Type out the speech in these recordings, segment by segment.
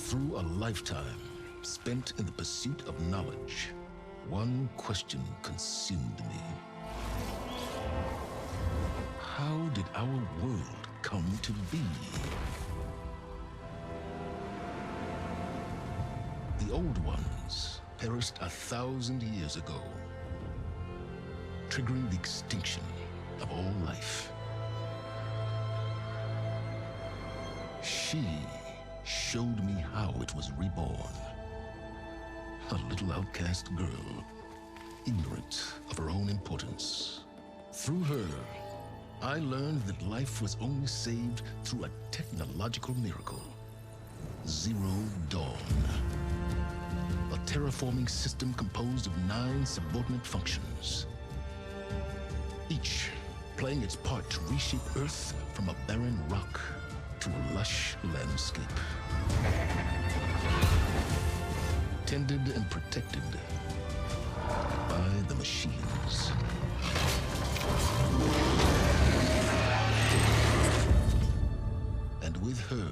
Through a lifetime spent in the pursuit of knowledge, one question consumed me. How did our world come to be? The old ones perished 1,000 years ago, triggering the extinction of all life. She showed me how it was reborn. A little outcast girl, ignorant of her own importance. Through her, I learned that life was only saved through a technological miracle. Zero Dawn. A terraforming system composed of 9 subordinate functions, each playing its part to reshape Earth from a barren rock to a lush landscape. Tended and protected by the machines. And with her,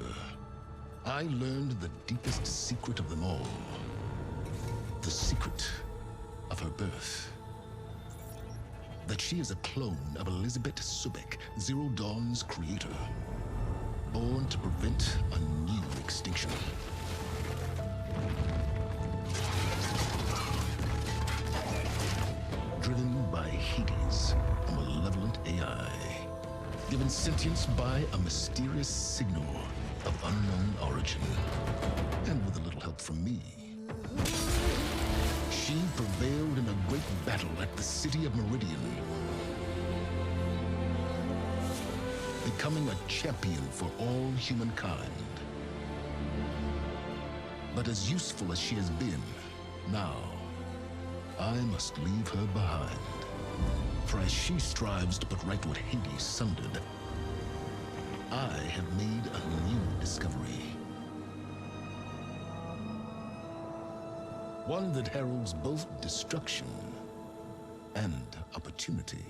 I learned the deepest secret of them all. The secret of her birth. That she is a clone of Elizabeth Sobek, Zero Dawn's creator. Born to prevent a new extinction. Driven by Hades, a malevolent AI. Given sentience by a mysterious signal of unknown origin. And with a little help from me. She prevailed in a great battle at the city of Meridian. Becoming a champion for all humankind. But as useful as she has been, now, I must leave her behind. For as she strives to put right what Hades sundered, I have made a new discovery. One that heralds both destruction and opportunity.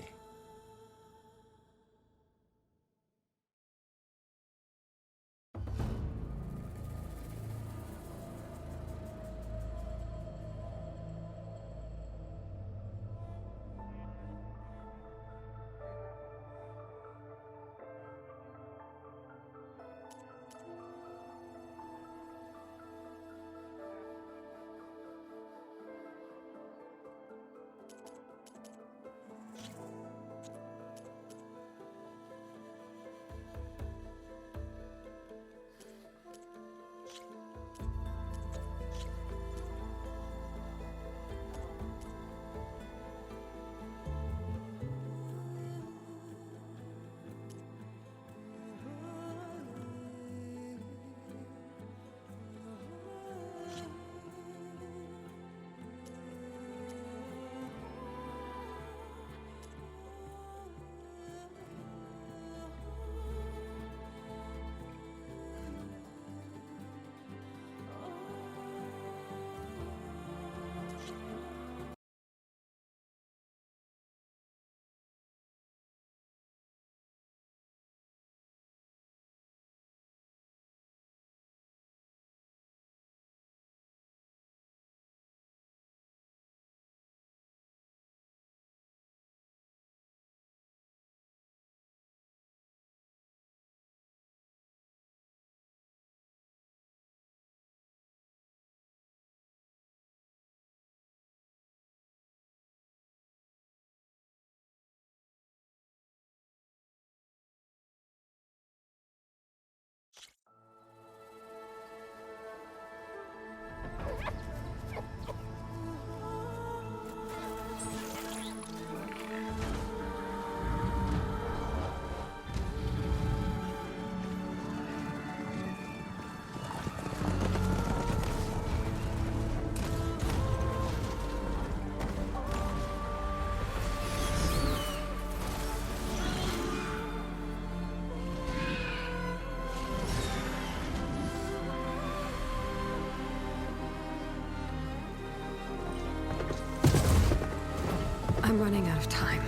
I'm running out of time,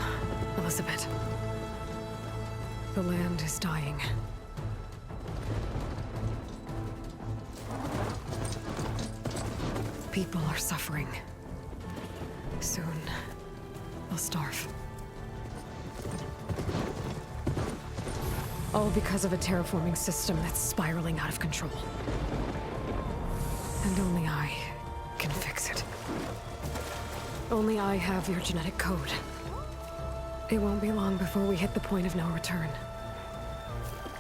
Elizabeth. The land is dying. People are suffering. Soon, they'll starve. All because of a terraforming system that's spiraling out of control. And only I can fix it. Only I have your genetic code. It won't be long before we hit the point of no return.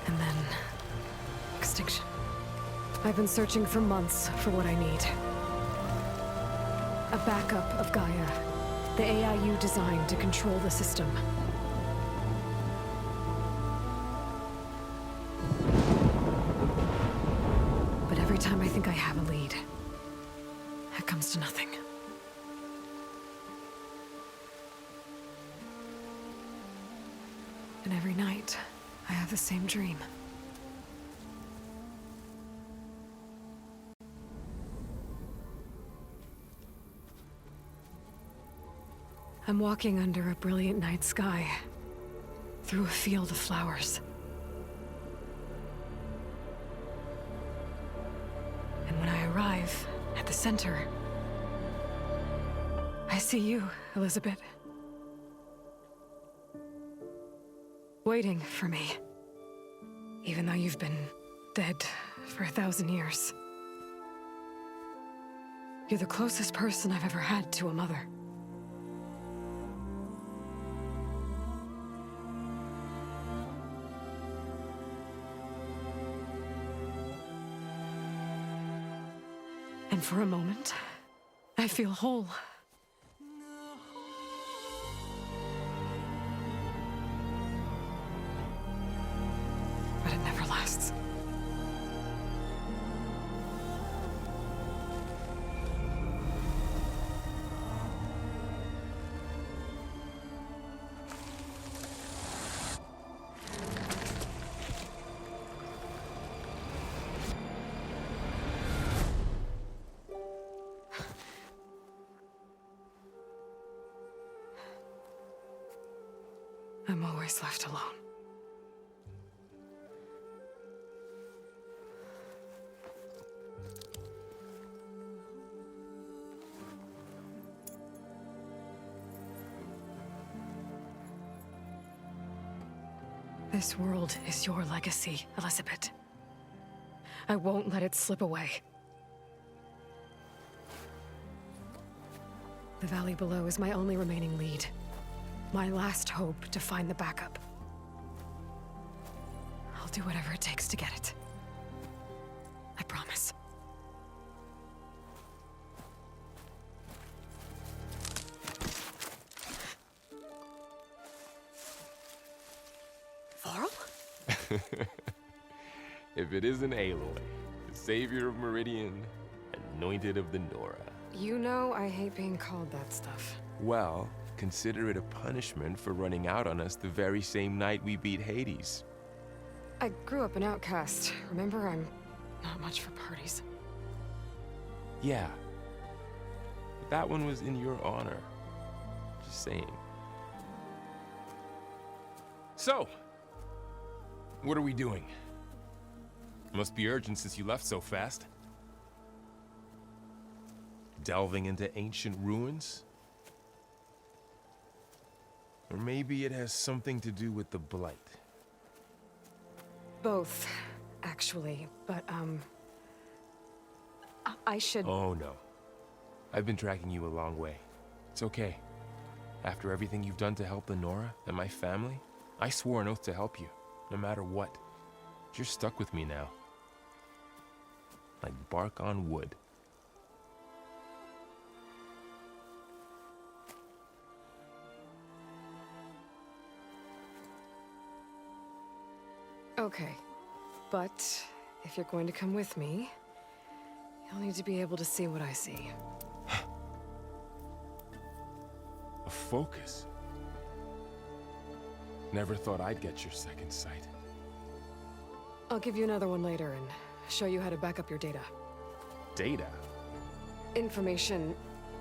And then... extinction. I've been searching for months for what I need. A backup of Gaia. The AI you designed to control the system. But every time I think I have a lead, it comes to nothing. And every night, I have the same dream. I'm walking under a brilliant night sky, through a field of flowers. And when I arrive at the center, I see you, Elizabeth. Waiting for me. Even though you've been dead for 1,000 years. You're the closest person I've ever had to a mother. And for a moment, I feel whole. But it never lasts. I'm always left alone. This world is your legacy, Elizabeth. I won't let it slip away. The valley below is my only remaining lead. My last hope to find the backup. I'll do whatever it takes to get it. I promise. Varl? If it isn't Aloy, the savior of Meridian, anointed of the Nora. You know I hate being called that stuff. Well, consider it a punishment for running out on us the very same night we beat Hades. I grew up an outcast. Remember, I'm not much for parties. Yeah. But that one was in your honor. Just saying. So, what are we doing? Must be urgent since you left so fast. Delving into ancient ruins? Or maybe it has something to do with the Blight. Both, actually, but, I should... Oh, no. I've been tracking you a long way. It's okay. After everything you've done to help the Nora and my family, I swore an oath to help you, no matter what. You're stuck with me now. Like bark on wood. Okay, but if you're going to come with me, you'll need to be able to see what I see. A focus? Never thought I'd get your second sight. I'll give you another one later and show you how to back up your data. Data? Information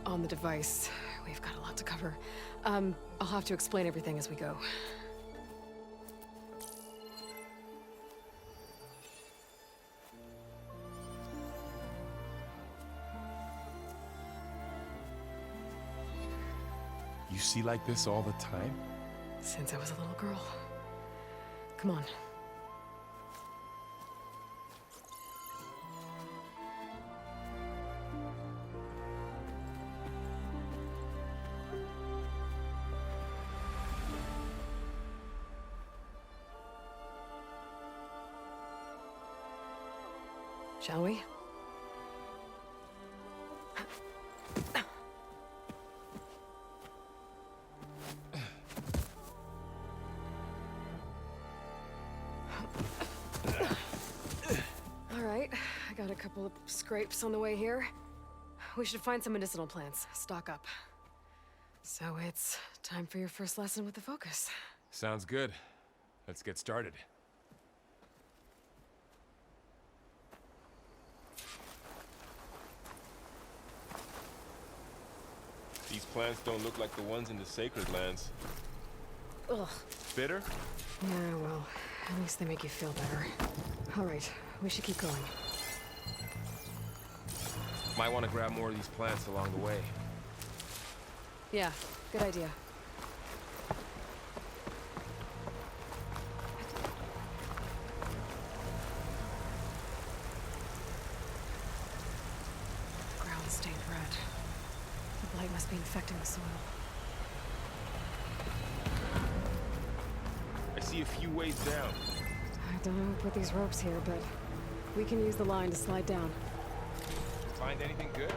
on the device. We've got a lot to cover. I'll have to explain everything as we go. You see like this all the time? Since I was a little girl. Come on. Shall we? All right, I got a couple of scrapes on the way here. We should find some medicinal plants, stock up. So it's time for your first lesson with the Focus. Sounds good. Let's get started. These plants don't look like the ones in the Sacred Lands. Ugh. Bitter? Yeah, well, at least they make you feel better. All right, we should keep going. Might want to grab more of these plants along the way. Yeah, good idea. Ground stained red. The blight must be infecting the soil. I see a few ways down. I don't know who put these ropes here, but we can use the line to slide down. Find anything good?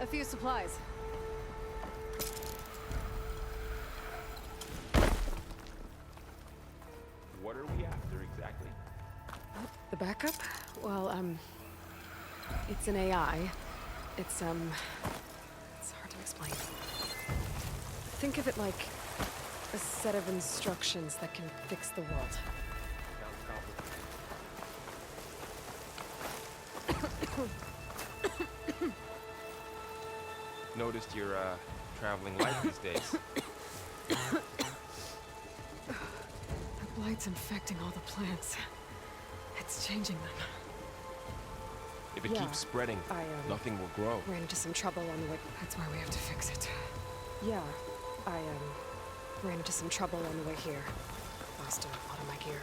A few supplies. What are we after exactly? The backup? Well, it's an AI. It's hard to explain. Think of it like a set of instructions that can fix the world. Sounds complicated. Noticed you're, traveling light these days. The blight's infecting all the plants. It's changing them. If it Yeah, keeps spreading, nothing will grow. Ran into some trouble on the way. That's why we have to fix it. Yeah, I ran into some trouble on the way here. Lost a lot of my gear.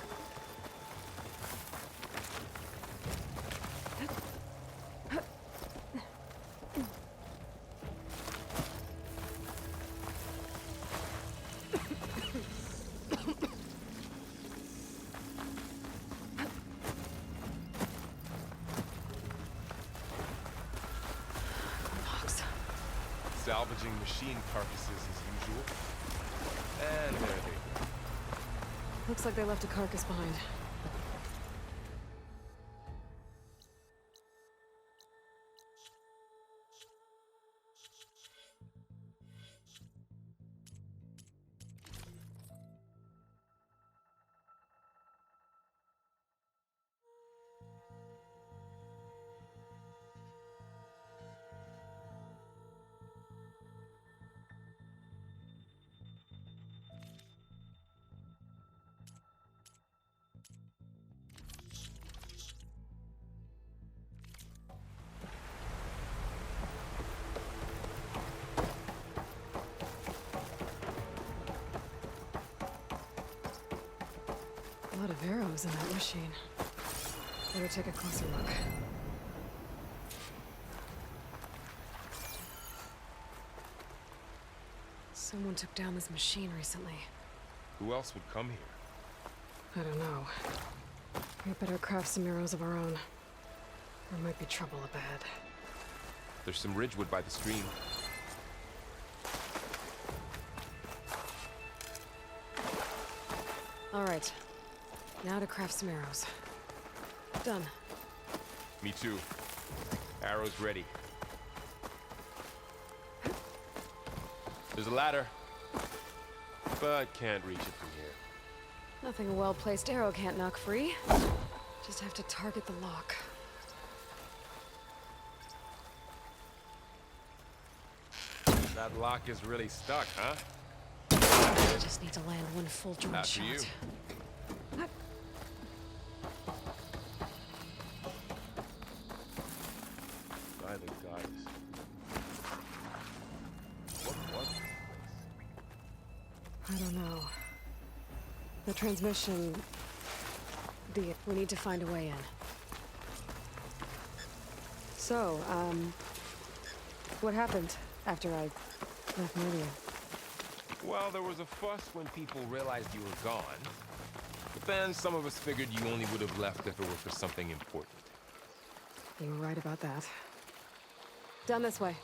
Logs. Salvaging machine carcasses as usual. And there they go. Looks like they left a carcass behind. A lot of arrows in that machine. Better take a closer look. Someone took down this machine recently. Who else would come here? I don't know. We better craft some arrows of our own. There might be trouble up ahead. There's some ridgewood by the stream. All right. Now to craft some arrows. Done. Me too. Arrows ready. There's a ladder, but can't reach it from here. Nothing a well-placed arrow can't knock free. Just have to target the lock. That lock is really stuck, huh? I just need to land one full joint After shot. you. By the goddess. The transmission... we need to find a way in. So, what happened after I left Meridian? Well, there was a fuss when people realized you were gone. But then some of us figured you only would have left if it were for something important. You were right about that. Down this way.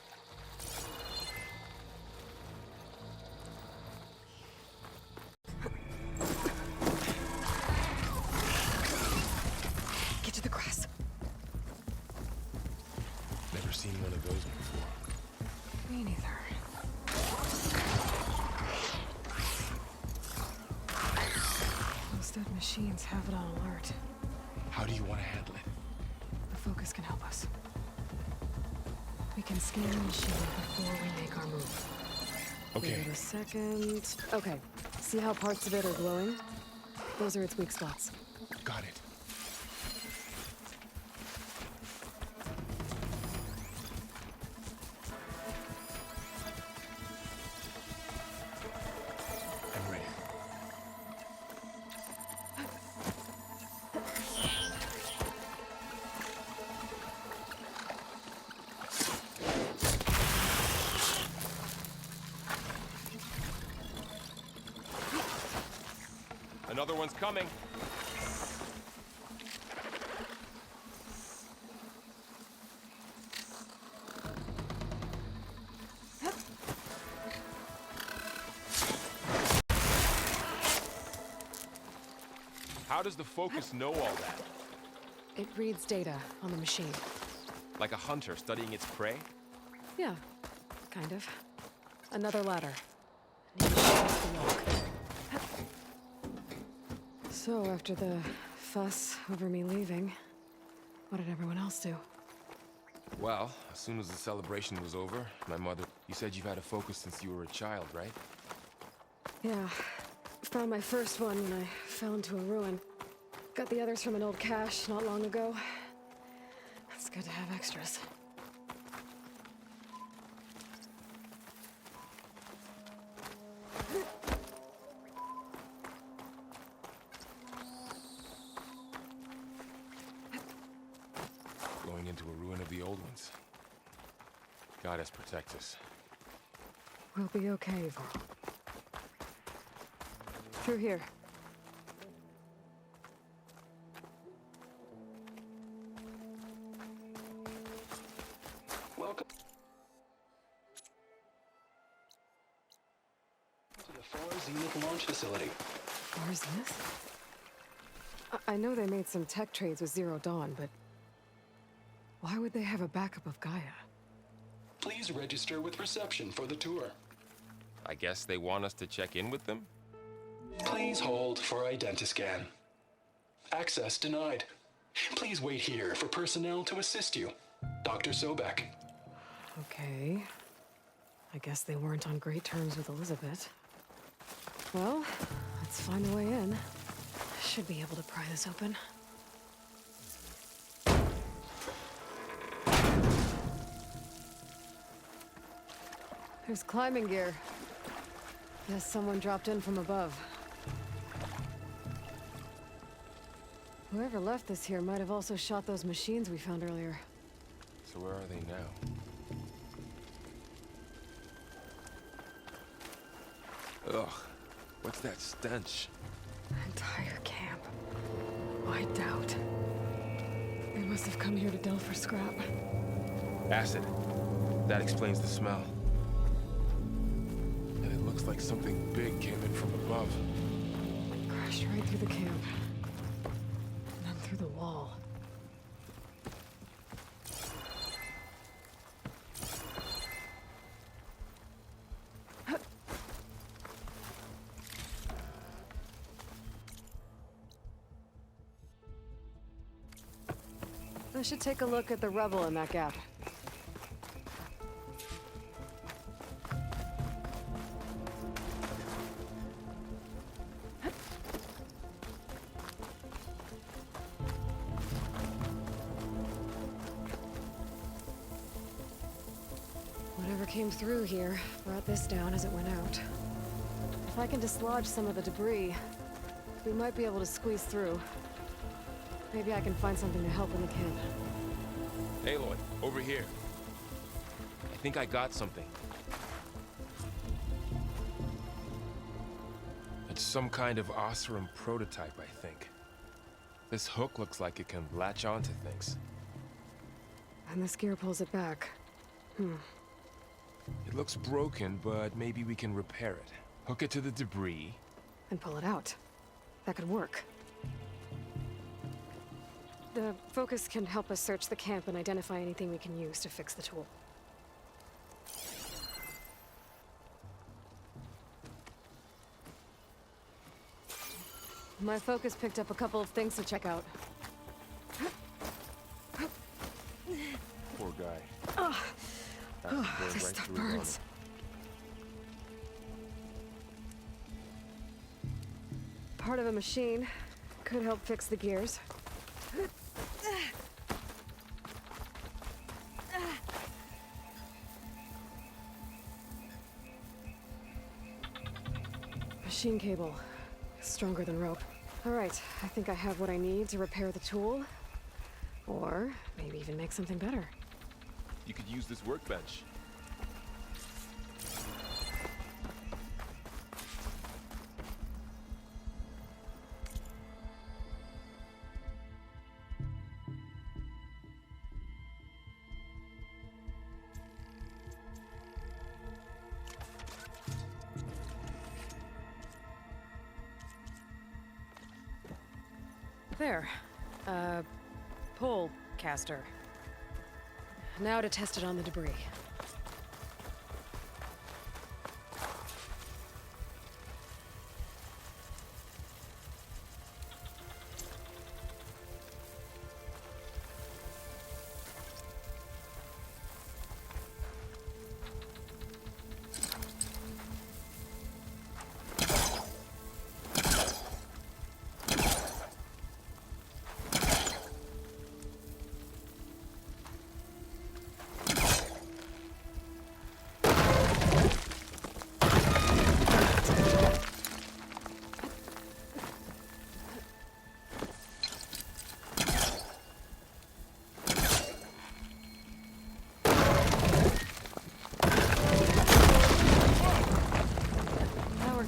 Get to the grass. Never seen one of those before. Me neither. Those dead machines have it on alert. How do you want to handle it? The focus can help us. We can scan the machine before we make our move. Okay. Give it a second. Okay. See how parts of it are glowing? Those are its weak spots. Got it. I'm ready. Another one's coming. How does the focus know all that? It reads data on the machine. Like a hunter studying its prey? Yeah, kind of. Another ladder. Need to show us the walk. So, after the fuss over me leaving, what did everyone else do? Well, as soon as the celebration was over, my mother... You said you've had a focus since you were a child, right? Yeah. Found my first one when I fell into a ruin. Got the others from an old cache not long ago. It's good to have extras. Going into a ruin of the old ones. Goddess protect us. We'll be okay, Varl. Through here. Welcome to the Far Zenith launch facility. Far Zenith? I know they made some tech trades with Zero Dawn, but why would they have a backup of Gaia? Please register with reception for the tour. I guess they want us to check in with them? Please hold for Identiscan. Access denied. Please wait here for personnel to assist you. Dr. Sobek. Okay. I guess they weren't on great terms with Elizabeth. Well, let's find a way in. Should be able to pry this open. There's climbing gear. Guess someone dropped in from above. Whoever left this here might have also shot those machines we found earlier. So where are they now? Ugh, what's that stench? Entire camp. Wiped out. They must have come here to delve for scrap. Acid. That explains the smell. And it looks like something big came in from above. Crashed right through the camp. And then through the wall. I should take a look at the rubble in that gap. Whatever came through here brought this down as it went out. If I can dislodge some of the debris, We might be able to squeeze through. Maybe I can find something to help in the camp. Aloy, over here. I think I got something. It's some kind of Oseram prototype, I think. This hook looks like it can latch onto things. And this gear pulls it back. It looks broken, but maybe we can repair it. Hook it to the debris. And pull it out. That could work. The focus can help us search the camp and identify anything we can use to fix the tool. My focus picked up a couple of things to check out. Poor guy. This stuff burns. Part of a machine. Could help fix the gears. Machine cable. Stronger than rope. All right, I think I have what I need to repair the tool. Or maybe even make something better. You could use this workbench. There. Pole caster. Now to test it on the debris.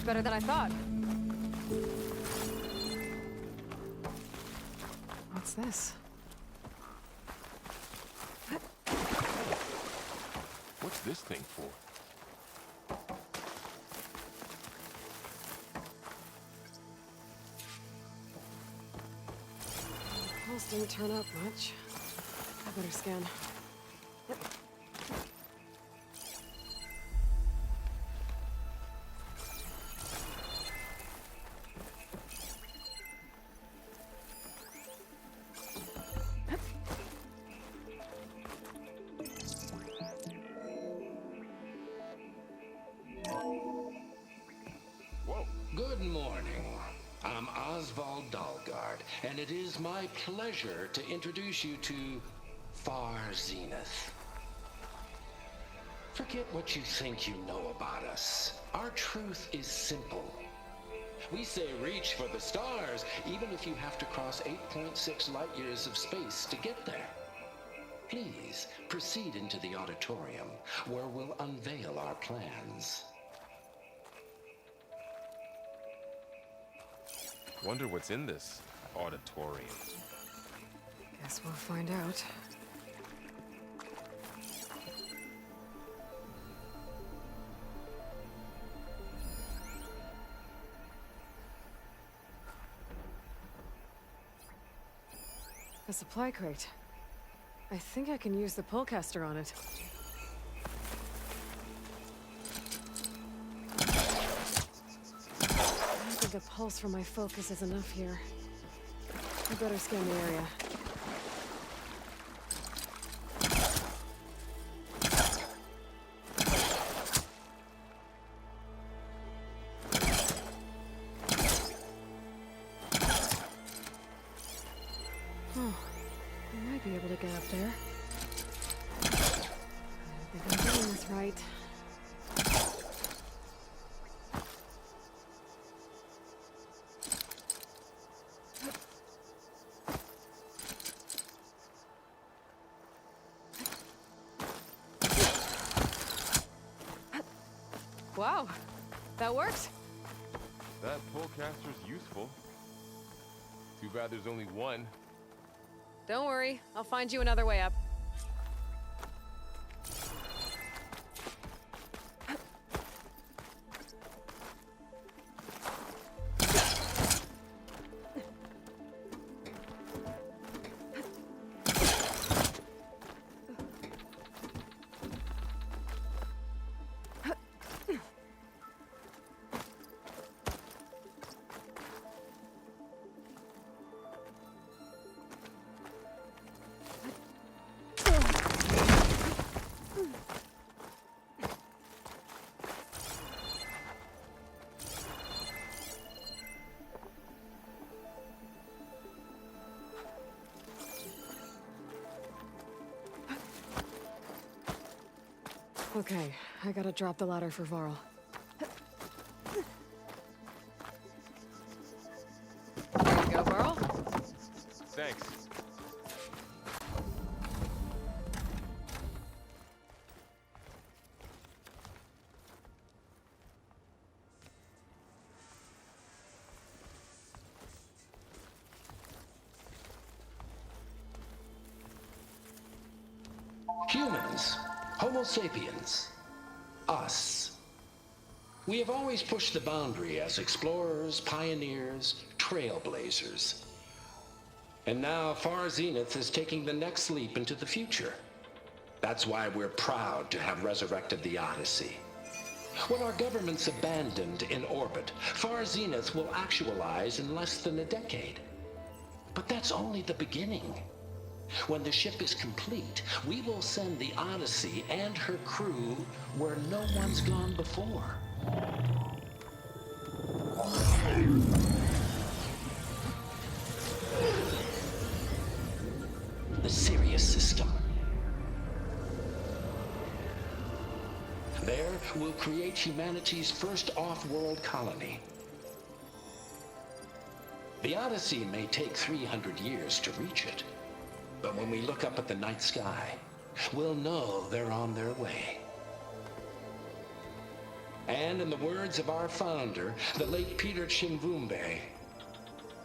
Better than I thought. What's this? What's this thing for? Pulse didn't turn up much. I better scan. Good morning. I'm Oswald Dalgard, and it is my pleasure to introduce you to Far Zenith. Forget what you think you know about us. Our truth is simple. We say reach for the stars, even if you have to cross 8.6 light years of space to get there. Please proceed into the auditorium, where we'll unveil our plans. Wonder what's in this auditorium. Guess we'll find out. A supply crate. I think I can use the pullcaster on it. I think a pulse from my focus is enough here. I better scan the area. Oh, I might be able to get up there. I think I'm doing this right. Wow, that worked. That pullcaster's useful. Too bad there's only one. Don't worry, I'll find you another way up. Okay, I gotta drop the ladder for Varl. There you go, Varl. Thanks. Humans, Homo sapiens, us. We have always pushed the boundary as explorers, pioneers, trailblazers. And now Far Zenith is taking the next leap into the future. That's why we're proud to have resurrected the Odyssey. What our governments abandoned in orbit, Far Zenith will actualize in less than a decade. But that's only the beginning. When the ship is complete, we will send the Odyssey and her crew where no one's gone before. The Sirius system. There, we'll create humanity's first off-world colony. The Odyssey may take 300 years to reach it. But when we look up at the night sky, we'll know they're on their way. And in the words of our founder, the late Peter Chimvumbe,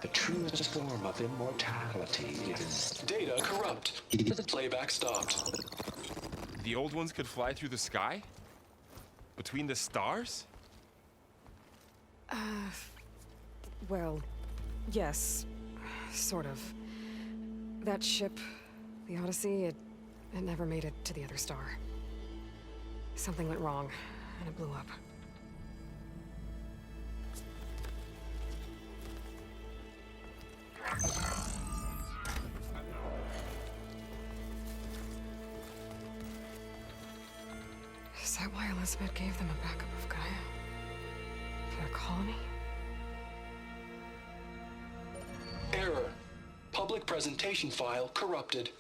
the truest form of immortality is... Data corrupt. Playback stopped. The old ones could fly through the sky? Between the stars? Well, yes, sort of. That ship, the Odyssey, it never made it to the other star. Something went wrong, and it blew up. Is that why Elizabeth gave them a backup of Gaia? For their colony? Error. Public presentation file corrupted.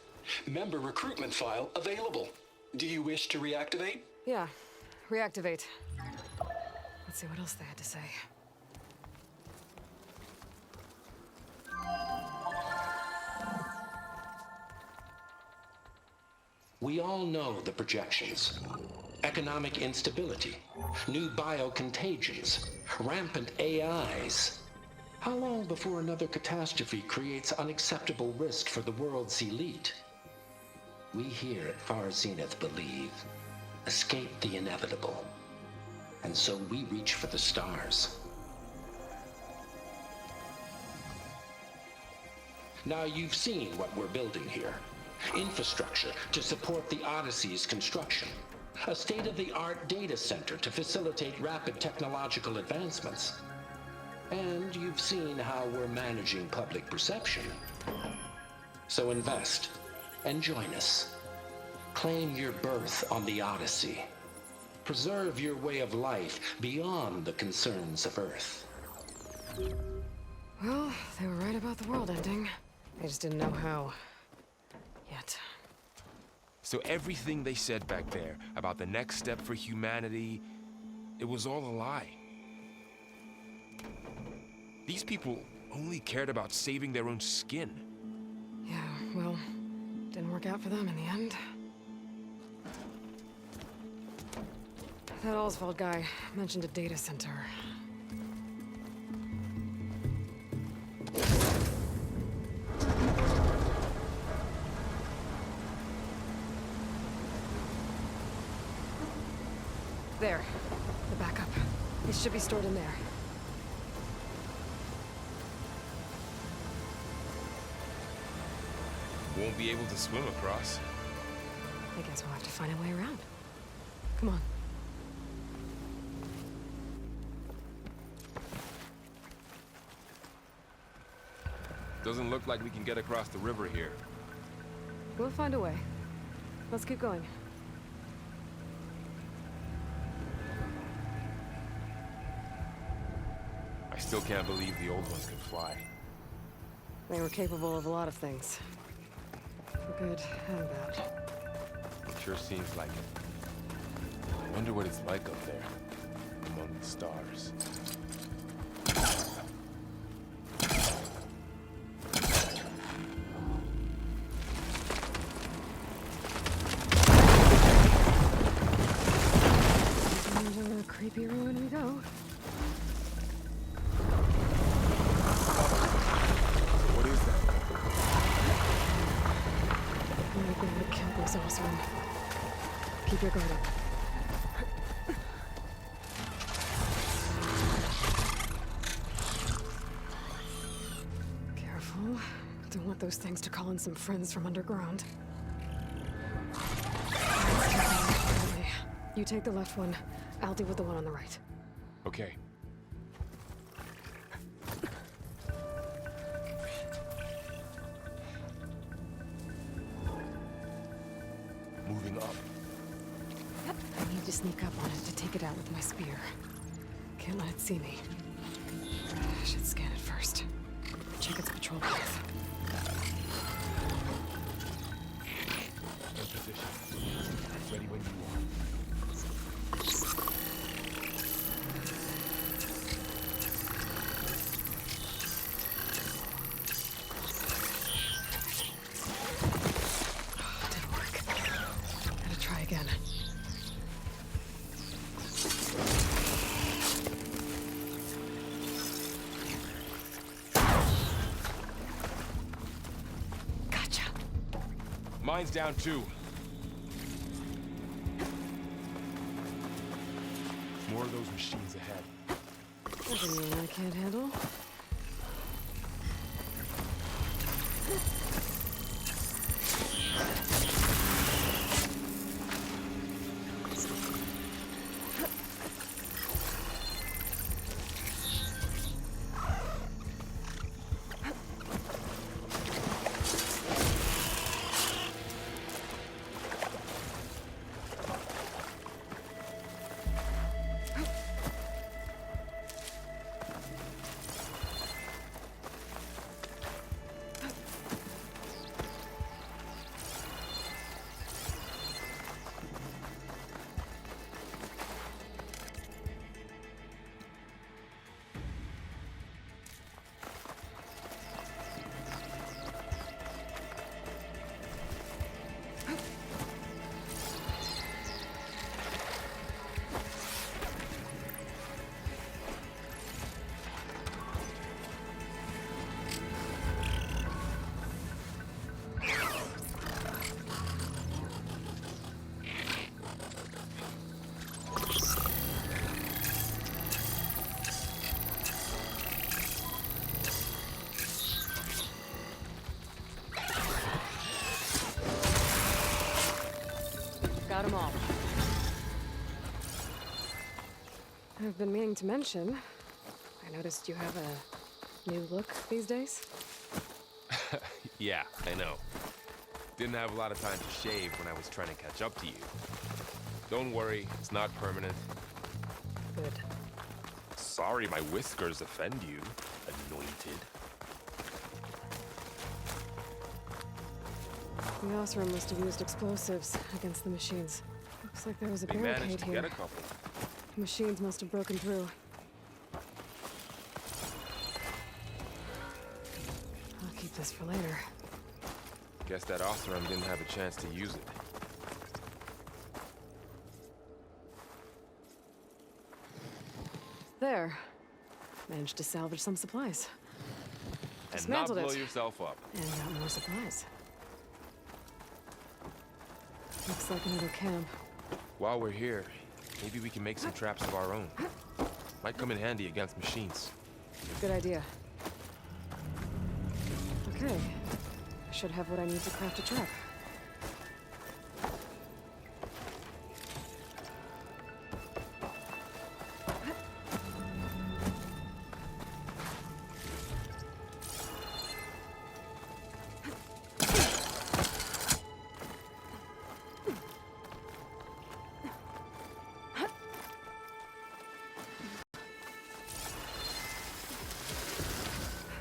Member recruitment file available. Do you wish to reactivate? Yeah, reactivate. Let's see what else they had to say. We all know the projections. Economic instability, new biocontagions, rampant AIs. How long before another catastrophe creates unacceptable risk for the world's elite? We here at Far Zenith believe, escape the inevitable. And so we reach for the stars. Now you've seen what we're building here. Infrastructure to support the Odyssey's construction. A state-of-the-art data center to facilitate rapid technological advancements. And you've seen how we're managing public perception. So invest and join us. Claim your berth on the Odyssey. Preserve your way of life beyond the concerns of Earth. Well, they were right about the world ending. They just didn't know how. Yet. So everything they said back there about the next step for humanity, it was all a lie. These people only cared about saving their own skin. Yeah, well, didn't work out for them in the end. That Oswald guy mentioned a data center. There. The backup. It should be stored in there. Won't be able to swim across. I guess we'll have to find a way around. Come on. Doesn't look like we can get across the river here. We'll find a way. Let's keep going. I still can't believe the old ones could fly. They were capable of a lot of things. For good and bad. It sure seems like it. I wonder what it's like up there, among the stars. Into a creepy ruin we go. What is that? We might be able to kill those Osram. Keep your guard up. Careful. Don't want those things to call in some friends from underground. You take the left one. I'll deal with the one on the right. Okay. Moving up. I need to sneak up on it to take it out with my spear. Can't let it see me. I should scan it first. Check its patrol path. In position. Ready when you are. Didn't work. Gotta try again. Gotcha. Mine's down too. More of those machines ahead. Nothing you and I can't handle. Got them all. I've been meaning to mention, I noticed you have a new look these days. Yeah, I know. Didn't have a lot of time to shave when I was trying to catch up to you. Don't worry, it's not permanent. Good. Sorry my whiskers offend you, anointed. The Osram must have used explosives against the machines. Looks like there was a They managed barricade to here. get a couple. Machines must have broken through. I'll keep this for later. Guess that Osram didn't have a chance to use it. There. Managed to salvage some supplies. And not Dismantled blow it. yourself up. And got more supplies. Looks like another camp. While we're here, maybe we can make some traps of our own. Might come in handy against machines. Good idea. Okay. I should have what I need to craft a trap.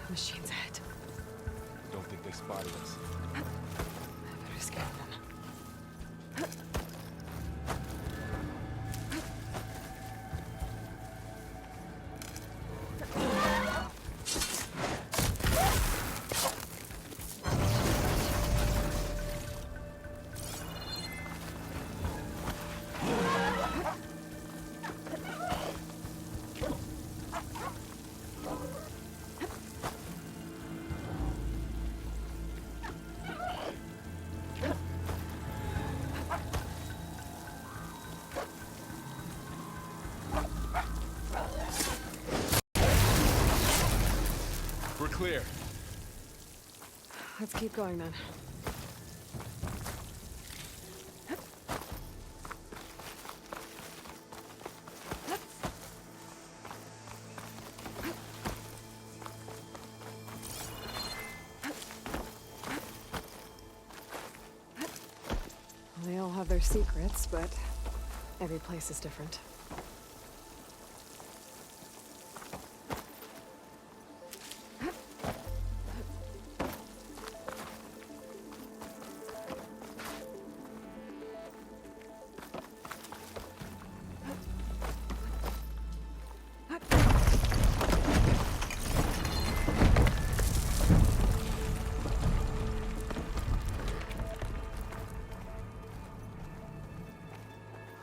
Machine's ahead. Don't think they spotted us. I better scan them. We're clear. Let's keep going then. They all have their secrets, but every place is different.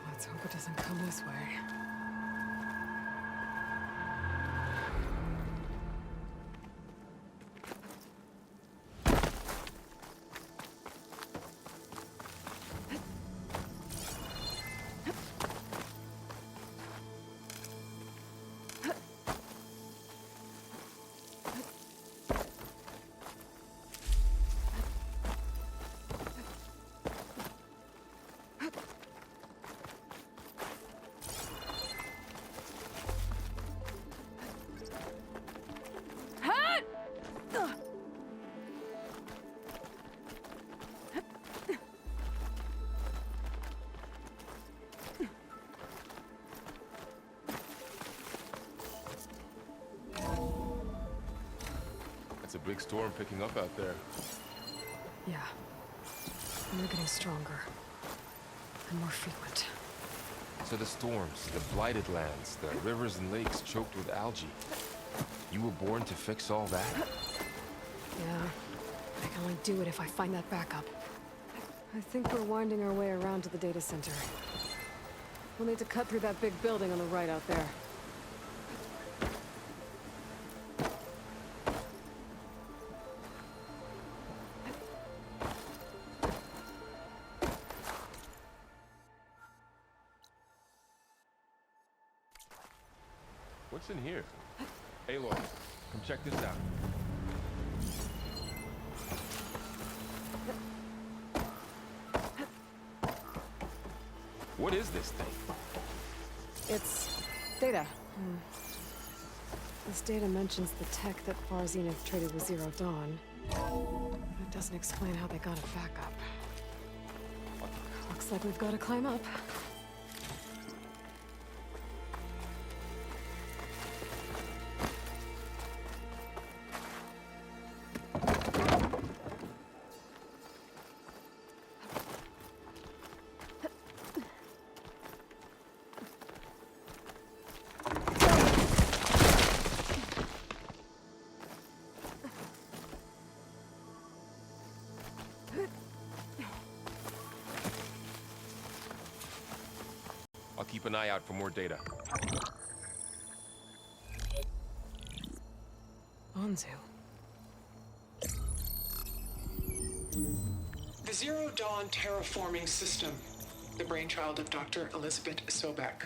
Let's hope it doesn't come this way. It's a big storm picking up out there. Yeah. And they're getting stronger. And more frequent. So the storms, the blighted lands, the rivers and lakes choked with algae. You were born to fix all that? Yeah. I can only do it if I find that backup. I think we're winding our way around to the data center. We'll need to cut through that big building on the right out there. What's in here? Aloy, come check this out. What is this thing? It's data. This data mentions the tech that Far Zenith traded with Zero Dawn. It doesn't explain how they got it back up. Looks like we've got to climb up. I'll keep an eye out for more data. Anzu. The Zero Dawn terraforming system, the brainchild of Dr. Elizabeth Sobek.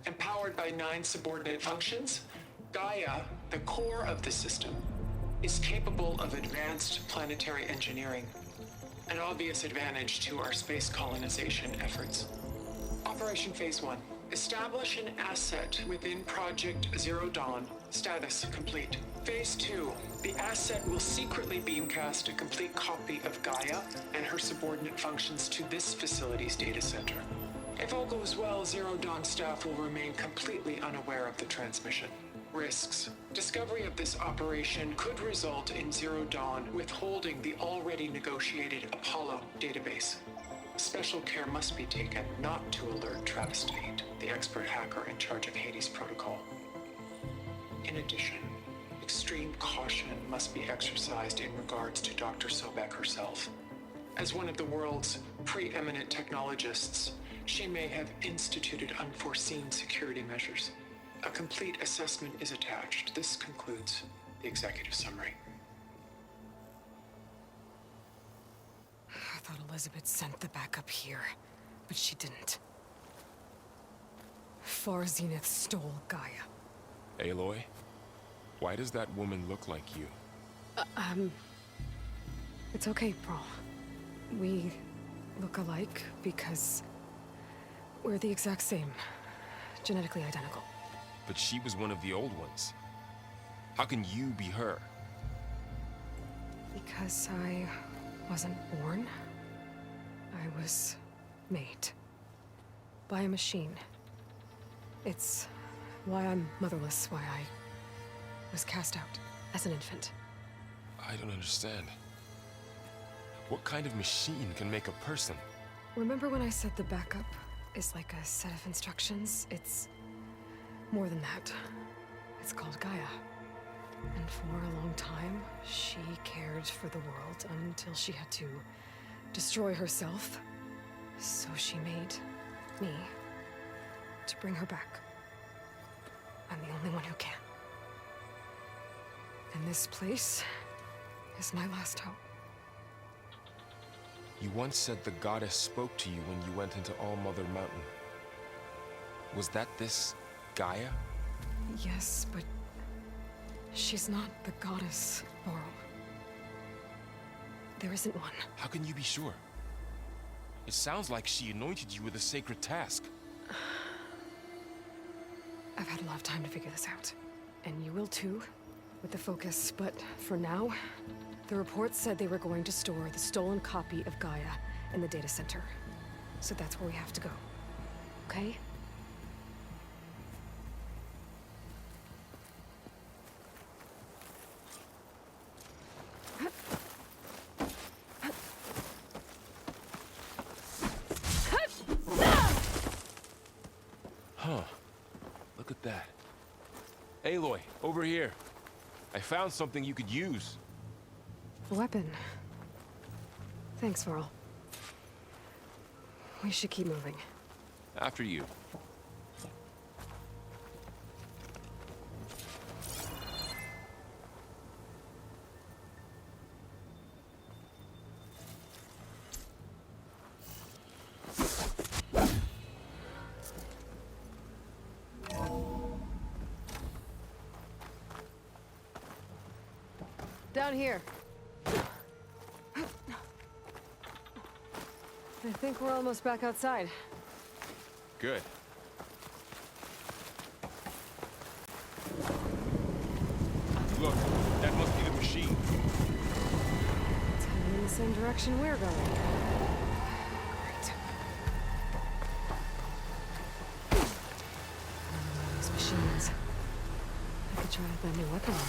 Empowered by 9 subordinate functions, Gaia, the core of the system, is capable of advanced planetary engineering, an obvious advantage to our space colonization efforts. Operation Phase 1. Establish an asset within Project Zero Dawn. Status complete. Phase 2. The asset will secretly beamcast a complete copy of Gaia and her subordinate functions to this facility's data center. If all goes well, Zero Dawn staff will remain completely unaware of the transmission. Risks. Discovery of this operation could result in Zero Dawn withholding the already negotiated Apollo database. Special care must be taken not to alert Travis Tate, the expert hacker in charge of Hades Protocol. In addition, extreme caution must be exercised in regards to Dr. Sobek herself. As one of the world's preeminent technologists, she may have instituted unforeseen security measures. A complete assessment is attached. This concludes the executive summary. I thought Elizabeth sent the backup here, but she didn't. Far Zenith stole Gaia. Aloy, why does that woman look like you? It's okay, Pearl. We look alike because we're the exact same. Genetically identical. But she was one of the old ones. How can you be her? Because I wasn't born. I was made. By a machine. It's why I'm motherless, why I was cast out as an infant. I don't understand. What kind of machine can make a person? Remember when I said the backup is like a set of instructions? It's more than that. It's called Gaia. And for a long time, she cared for the world until she had to destroy herself. So she made me to bring her back. I'm the only one who can. And this place is my last hope. You once said the goddess spoke to you when you went into All-Mother Mountain. Was that this Gaia? Yes, but she's not the goddess, Laurel. There isn't one. How can you be sure? It sounds like she anointed you with a sacred task. I've had a lot of time to figure this out. And you will too, with the focus. But for now, the report said they were going to store the stolen copy of Gaia in the data center. So that's where we have to go. Okay? Huh. Look at that. Aloy, over here. I found something you could use. A weapon. Thanks, Varl. We should keep moving. After you. Down here. I think we're almost back outside. Good. Look, that must be the machine. It's heading in the same direction we're going. Great. Another one of those machines. I could try out that new weapon on it.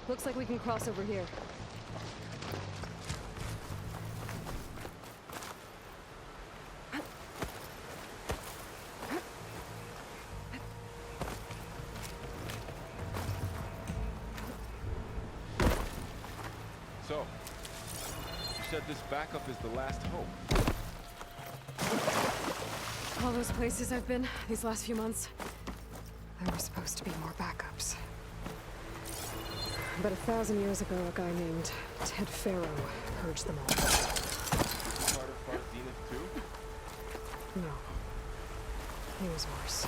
Looks like we can cross over here. So, you said this backup is the last hope. All those places I've been these last few months, there were supposed to be more backups. But 1,000 years ago, a guy named Ted Faro purged them all. Part of Far Zenith too? No. He was worse.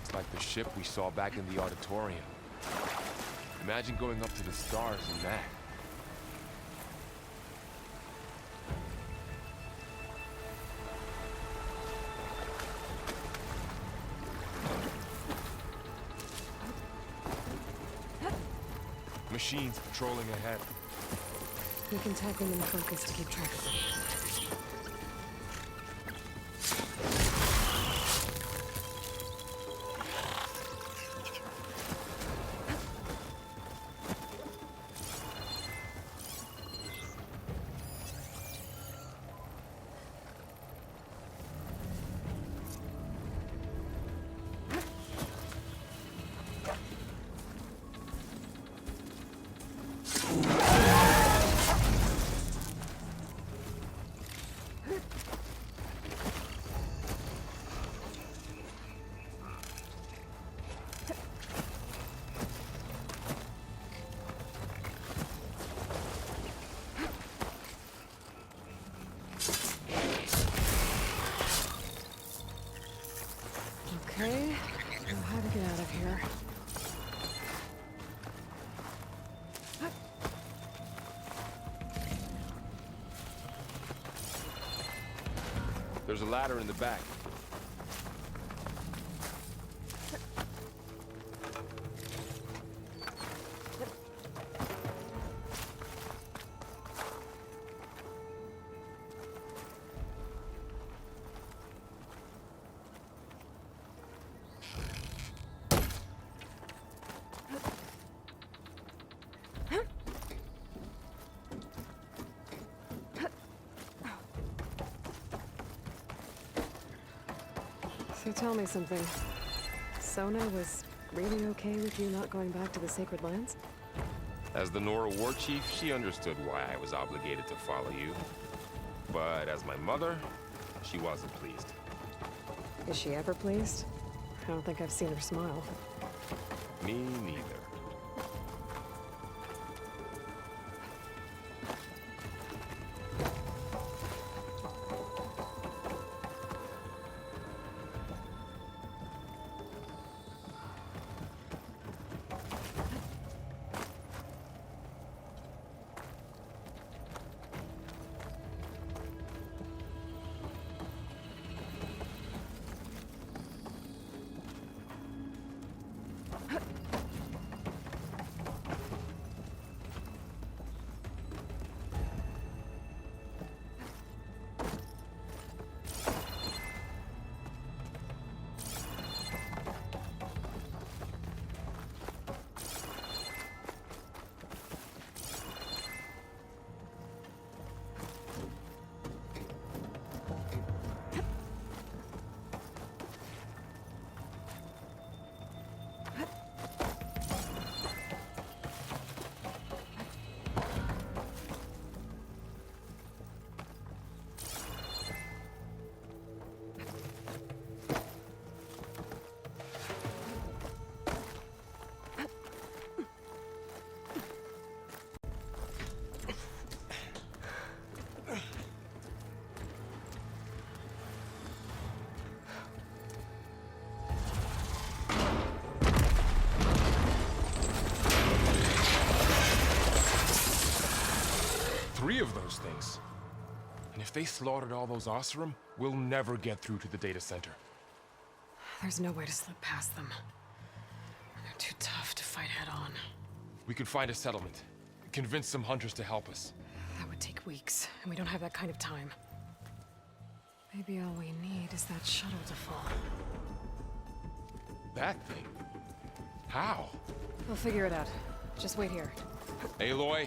It's like the ship we saw back in the auditorium. Imagine going up to the stars in that. Machines patrolling ahead. We can tap them in focus to keep track of them. Okay, I know how to get out of here. There's a ladder in the back. So tell me something. Sona was really okay with you not going back to the Sacred Lands? As the Nora war chief, she understood why I was obligated to follow you. But as my mother, she wasn't pleased. Is she ever pleased? I don't think I've seen her smile. Me neither. Three of those things. And if they slaughtered all those Oseram, we'll never get through to the data center. There's no way to slip past them. They're too tough to fight head-on. We could find a settlement. Convince some hunters to help us. That would take weeks, and we don't have that kind of time. Maybe all we need is that shuttle to fall. That thing? How? We'll figure it out. Just wait here. Aloy?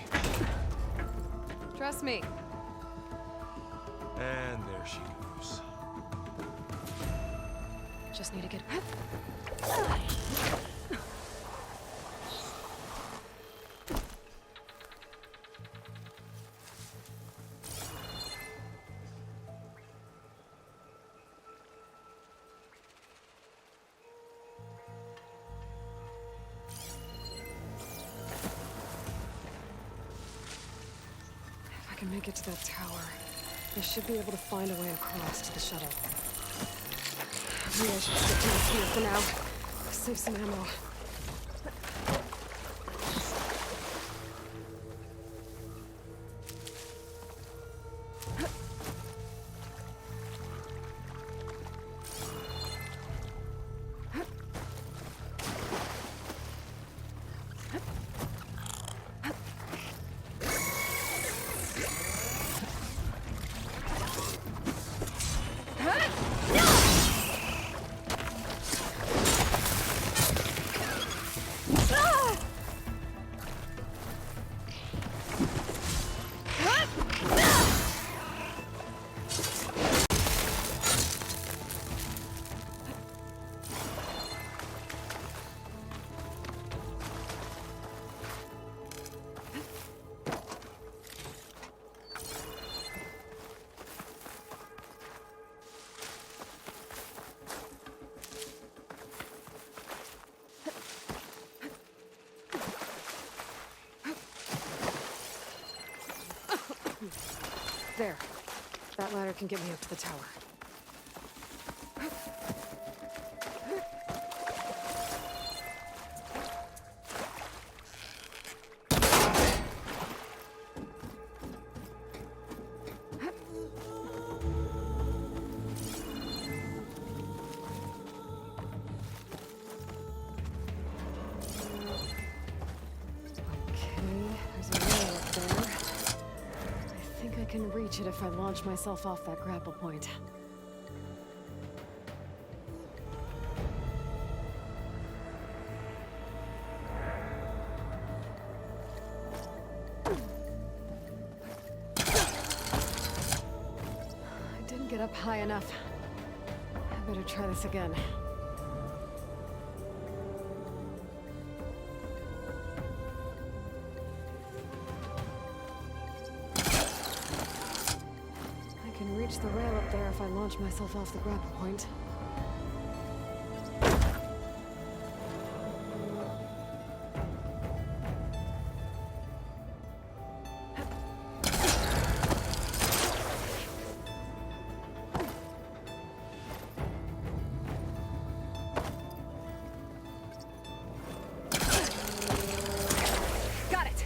Trust me. And there she goes. Just need to get... If I can make it to that tower, I should be able to find a way across to the shuttle. Maybe I should stick to my spear for now. Save some ammo. There. That ladder can get me up to the tower. I can reach it if I launch myself off that grapple point. I didn't get up high enough. I better try this again. Reach the rail up there if I launch myself off the grapple point. Got it!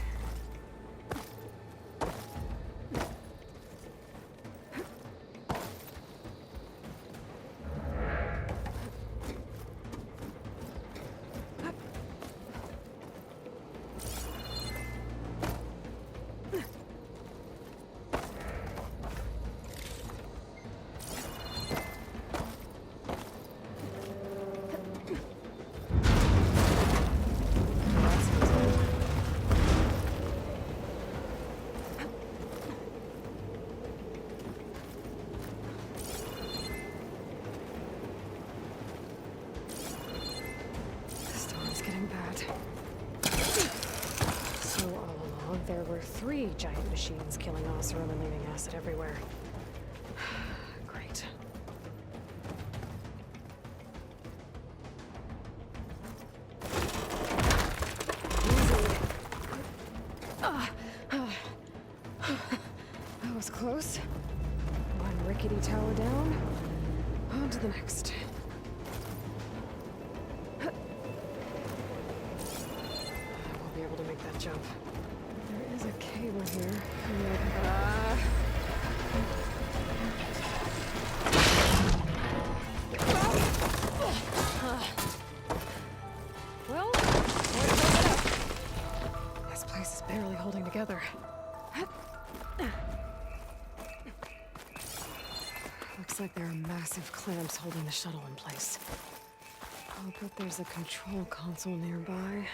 There were 3 giant machines killing Oseram and leaving acid everywhere. Great. That was close. One rickety tower down. On to the next. I won't be able to make that jump. There is a cable here. Well, this place is barely holding together. Looks like there are massive clamps holding the shuttle in place. I'll bet there's a control console nearby.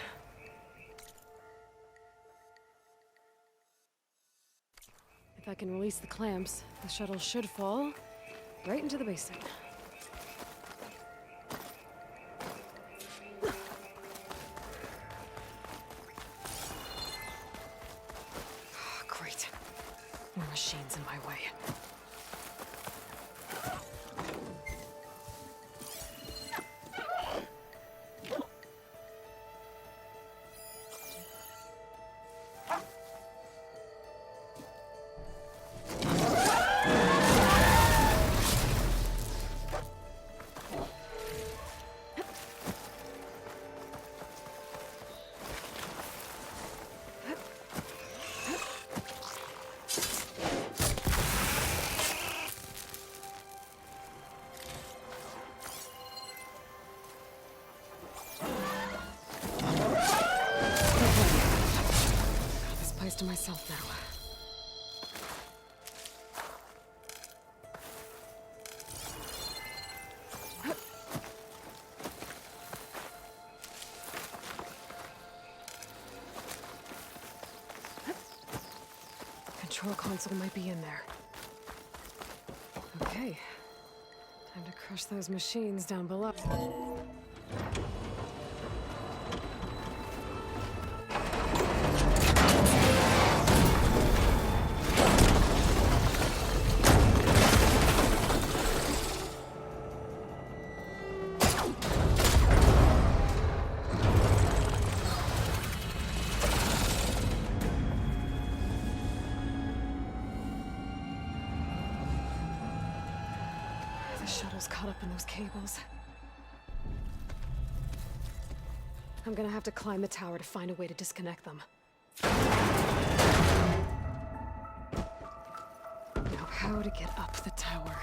If I can release the clamps, the shuttle should fall right into the basin. Great. More machines in my way. To myself now. Control console might be in there. Okay. Time to crush those machines down below. The shuttle's caught up in those cables. I'm gonna have to climb the tower to find a way to disconnect them. Now, how to get up the tower?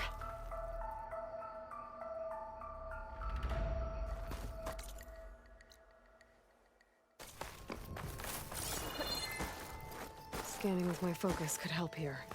Scanning with my focus could help here.